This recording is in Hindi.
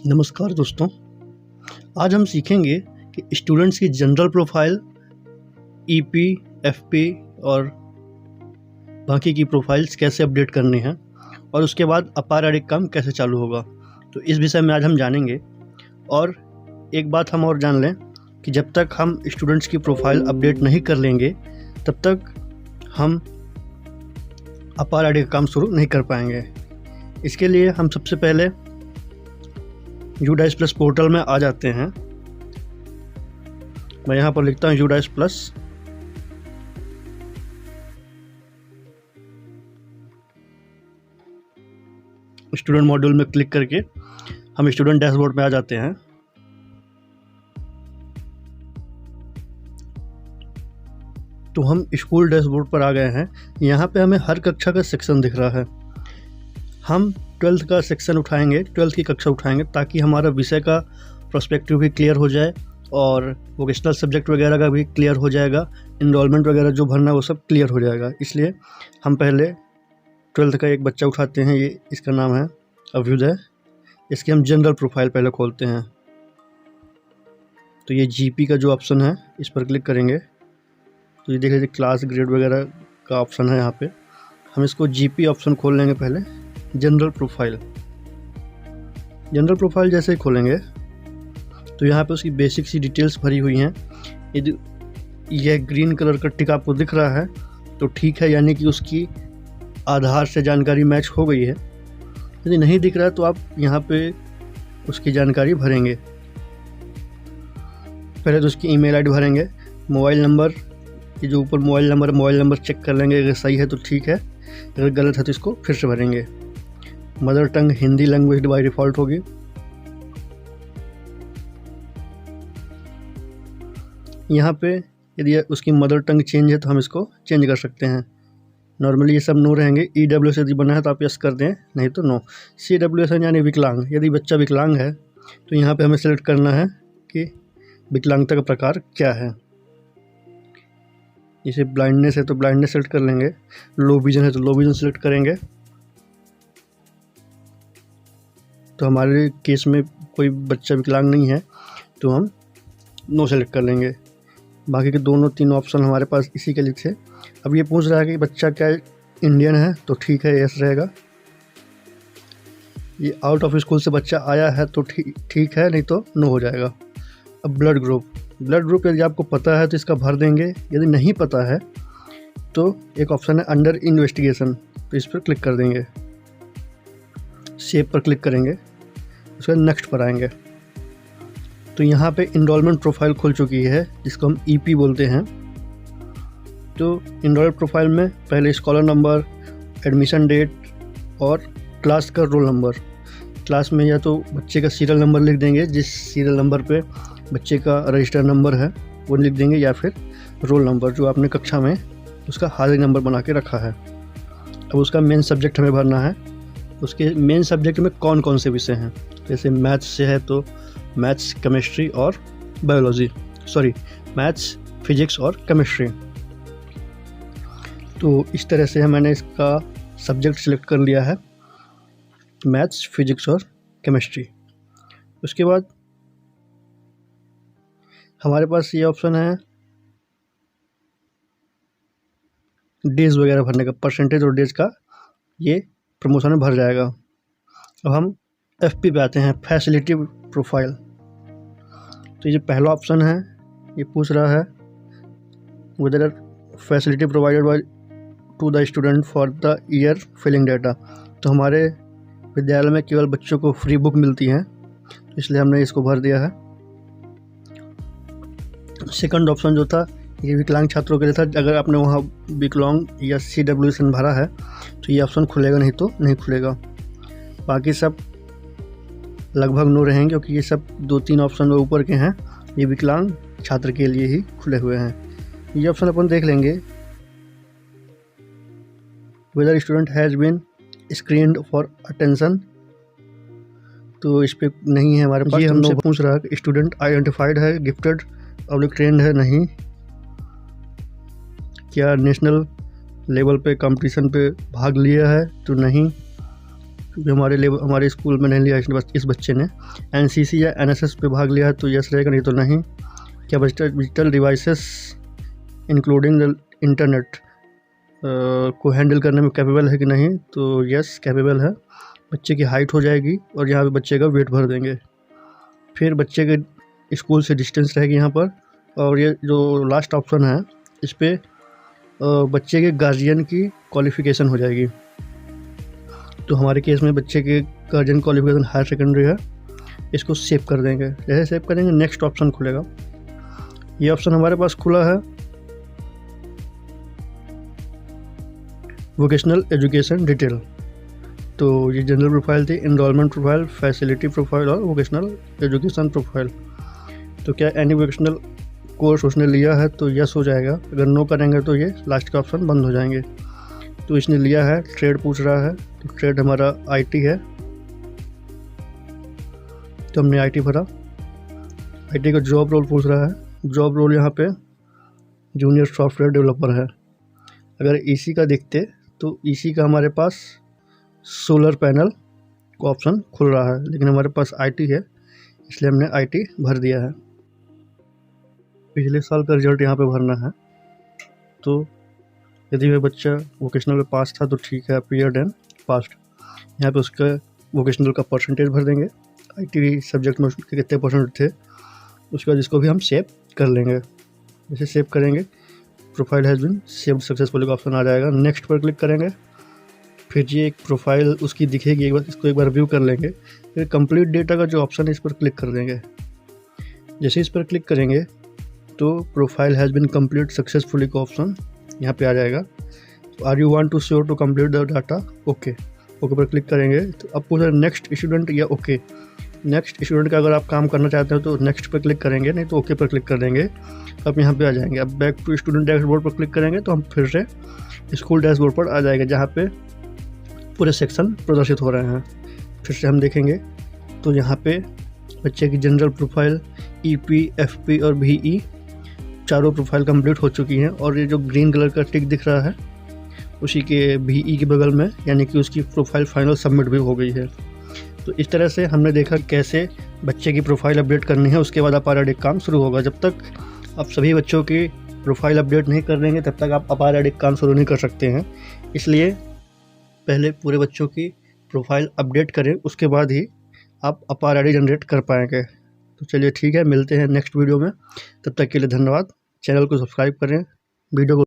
नमस्कार दोस्तों, आज हम सीखेंगे कि स्टूडेंट्स की जनरल प्रोफाइल, ईपी, एफपी और बाकी की प्रोफाइल्स कैसे अपडेट करनी है और उसके बाद अपारडिक काम कैसे चालू होगा। तो इस विषय में आज हम जानेंगे। और एक बात हम और जान लें कि जब तक हम स्टूडेंट्स की प्रोफाइल अपडेट नहीं कर लेंगे तब तक हम अपारडिक काम शुरू नहीं कर पाएंगे। इसके लिए हम सबसे पहले UDICE प्लस पोर्टल में आ जाते हैं। मैं यहाँ पर लिखता हूँ UDICE प्लस। स्टूडेंट मॉड्यूल में क्लिक करके हम स्टूडेंट डैशबोर्ड में आ जाते हैं। तो हम स्कूल डैशबोर्ड पर आ गए हैं। यहाँ पे हमें हर कक्षा का सेक्शन दिख रहा है। हम 12th का सेक्शन उठाएंगे, 12th की कक्षा उठाएंगे ताकि हमारा विषय का पर्सपेक्टिव भी क्लियर हो जाए और वोकेशनल सब्जेक्ट वगैरह का भी क्लियर हो जाएगा। इनरोलमेंट वगैरह जो भरना है वो सब क्लियर हो जाएगा। इसलिए हम पहले 12th का एक बच्चा उठाते हैं। ये इसका नाम है अभ्युदय। इसकी हम जनरल प्रोफाइल पहले खोलते हैं। तो ये GP का जो ऑप्शन है इस पर क्लिक करेंगे तो ये देख लीजिए क्लास ग्रेड वगैरह का ऑप्शन है। यहाँ पे हम इसको GP ऑप्शन खोल लेंगे। पहले जनरल प्रोफाइल जैसे ही खोलेंगे तो यहाँ पे उसकी बेसिक सी डिटेल्स भरी हुई हैं। यदि यह ग्रीन कलर का टिक आपको दिख रहा है तो ठीक है, यानी कि उसकी आधार से जानकारी मैच हो गई है। यदि नहीं दिख रहा है तो आप यहाँ पे उसकी जानकारी भरेंगे। पहले तो उसकी ईमेल आईडी भरेंगे, मोबाइल नंबर, ये जो ऊपर मोबाइल नंबर चेक कर लेंगे। अगर सही है तो ठीक है, अगर गलत है तो इसको फिर से भरेंगे। Mother tongue Hindi language by default होगी। यहाँ पे यदि उसकी मदर टंग चेंज है तो हम इसको चेंज कर सकते हैं। नॉर्मली ये सब नो रहेंगे। EWS यदि बना है तो आप यस कर दें, नहीं तो नो। CWS यानी विकलांग। यदि बच्चा विकलांग है तो यहाँ पे हमें सेलेक्ट करना है कि विकलांगता का प्रकार क्या है। जैसे ब्लाइंडनेस है तो ब्लाइंडनेस सेलेक्ट कर लेंगे, लो विजन है तो लो विजन सेलेक्ट करेंगे। तो हमारे केस में कोई बच्चा विकलांग नहीं है तो हम नो सेलेक्ट कर लेंगे। बाकी के दोनों तीन ऑप्शन हमारे पास इसी के लिए थे। अब ये पूछ रहा है कि बच्चा क्या इंडियन है तो ठीक है, यस रहेगा। ये आउट ऑफ स्कूल से बच्चा आया है तो ठीक है, नहीं तो नो हो जाएगा। अब ब्लड ग्रुप यदि आपको पता है तो इसका भर देंगे। यदि नहीं पता है तो एक ऑप्शन है अंडर इन्वेस्टिगेशन, तो इस पर क्लिक कर देंगे। सेव पर क्लिक करेंगे, उसके बाद नेक्स्ट पर आएंगे तो यहाँ पे इनरोलमेंट प्रोफाइल खुल चुकी है जिसको हम EP बोलते हैं। तो इनरोलमेंट प्रोफाइल में पहले स्कॉलर नंबर, एडमिशन डेट और क्लास का रोल नंबर। क्लास में या तो बच्चे का सीरियल नंबर लिख देंगे, जिस सीरियल नंबर पे बच्चे का रजिस्टर नंबर है वो लिख देंगे, या फिर रोल नंबर जो आपने कक्षा में उसका हाजिरी नंबर बना के रखा है। अब उसका मेन सब्जेक्ट हमें भरना है। उसके मेन सब्जेक्ट में कौन कौन से विषय हैं। जैसे मैथ्स से है तो मैथ्स, केमिस्ट्री और मैथ्स, फिजिक्स और केमिस्ट्री। तो इस तरह से मैंने इसका सब्जेक्ट सिलेक्ट कर लिया है, मैथ्स, फिजिक्स और केमिस्ट्री। उसके बाद हमारे पास ये ऑप्शन है डेज वगैरह भरने का, परसेंटेज और डेज का ये प्रमोशन में भर जाएगा। अब हम FP पे आते हैं, फैसिलिटी प्रोफाइल। तो ये पहला ऑप्शन है, ये पूछ रहा है whether facility provided by to the student for the year filling data. तो हमारे विद्यालय में केवल बच्चों को फ्री बुक मिलती हैं, इसलिए हमने इसको भर दिया है। सेकंड ऑप्शन जो था ये विकलांग छात्रों के लिए था। अगर आपने वहाँ विकलांग या CWS भरा है तो ये ऑप्शन खुलेगा, नहीं तो नहीं खुलेगा। बाकी सब लगभग नो रहेंगे क्योंकि ये सब 2-3 ऑप्शन ऊपर के हैं, ये विकलांग छात्र के लिए ही खुले हुए हैं। ये ऑप्शन अपन देख लेंगे, whether student has been screened for attention, तो इस पर नहीं है हमारे पास। ये हमसे पूछ रहा है कि स्टूडेंट आइडेंटिफाइड है, गिफ्टेड, पब्लिक ट्रेंड है, नहीं। क्या नेशनल लेवल पे कंपटीशन पे भाग लिया है तो नहीं। क्योंकि हमारे स्कूल में नहीं लिया इस बच्चे ने। एनसीसी या एनएसएस पे भाग लिया है तो यस रहेगा, नहीं तो नहीं। क्या digital devices including the internet को हैंडल करने में कैपेबल है कि नहीं, तो यस कैपेबल है। बच्चे की हाइट हो जाएगी और यहाँ पे बच्चे का वेट भर देंगे। फिर बच्चे के स्कूल से डिस्टेंस रहेगी यहाँ पर। और ये जो लास्ट ऑप्शन है इस पर बच्चे के गार्जियन की क्वालिफ़िकेशन हो जाएगी। तो हमारे केस में बच्चे के गार्जियन क्वालिफ़िकेशन हायर सेकेंडरी है। इसको सेव कर देंगे। जैसे सेव करेंगे नेक्स्ट ऑप्शन खुलेगा। ये ऑप्शन हमारे पास खुला है वोकेशनल एजुकेशन डिटेल। तो ये जनरल प्रोफाइल थी, एनरोलमेंट प्रोफाइल, फैसिलिटी प्रोफाइल और वोकेशनल एजुकेशन प्रोफाइल। तो क्या एनी वोकेशनल कोर्स उसने लिया है तो यस हो जाएगा। अगर नो करेंगे तो ये लास्ट का ऑप्शन बंद हो जाएंगे। तो इसने लिया है, ट्रेड पूछ रहा है, तो ट्रेड हमारा आईटी है, तो हमने आईटी भरा। आईटी का जॉब रोल पूछ रहा है, जॉब रोल यहाँ पे जूनियर सॉफ्टवेयर डेवलपर है। अगर ईसी का देखते तो ईसी का हमारे पास सोलर पैनल का ऑप्शन खुल रहा है, लेकिन हमारे पास आईटी है इसलिए हमने आईटी भर दिया है। पिछले साल का रिजल्ट यहाँ पे भरना है। तो यदि वह बच्चा वोकेशनल में पास था तो ठीक है, अपीयर्ड एंड पास्ड। यहाँ पे उसका वोकेशनल का परसेंटेज भर देंगे, आईटी सब्जेक्ट में उसके कितने परसेंट थे, उसके बाद इसको भी हम सेव कर लेंगे। जैसे सेव करेंगे profile has been saved successfully का ऑप्शन आ जाएगा। नेक्स्ट पर क्लिक करेंगे, फिर ये एक प्रोफाइल उसकी दिखेगी, इसको एक बार व्यू कर लेंगे। फिर कंप्लीट डेटा का जो ऑप्शन है इस पर क्लिक कर देंगे। जैसे इस पर क्लिक करेंगे तो profile has been complete successfully का ऑप्शन यहाँ पे आ जाएगा। Are you want to sure to complete the data, okay okay पर क्लिक करेंगे तो अब पूछा नेक्स्ट स्टूडेंट या ओके। नेक्स्ट स्टूडेंट का अगर आप काम करना चाहते हो तो नेक्स्ट पर क्लिक करेंगे, नहीं तो ओके पर क्लिक कर देंगे। अब यहाँ पे आ जाएंगे। अब बैक टू स्टूडेंट डैशबोर्ड पर क्लिक करेंगे तो हम फिर से स्कूल डैशबोर्ड पर आ जाएगा, जहाँ पे पूरे सेक्शन प्रदर्शित हो रहे हैं। फिर से हम देखेंगे तो यहाँ पे बच्चे की जनरल प्रोफाइल, ईपी, एफपी और वीई चारों प्रोफाइल कंप्लीट हो चुकी हैं। और ये जो ग्रीन कलर का टिक दिख रहा है उसी के वीई के बगल में, यानी कि उसकी प्रोफाइल फाइनल सबमिट भी हो गई है। तो इस तरह से हमने देखा कैसे बच्चे की प्रोफाइल अपडेट करनी है। उसके बाद अपार काम शुरू होगा। जब तक आप सभी बच्चों की प्रोफाइल अपडेट नहीं कर देंगे तब तक आप अपार काम शुरू नहीं कर सकते हैं। इसलिए पहले पूरे बच्चों की प्रोफाइल अपडेट करें, उसके बाद ही आप अपार जनरेट कर पाएंगे। तो चलिए ठीक है, मिलते हैं नेक्स्ट वीडियो में। तब तक के लिए धन्यवाद। चैनल को सब्सक्राइब करें, वीडियो को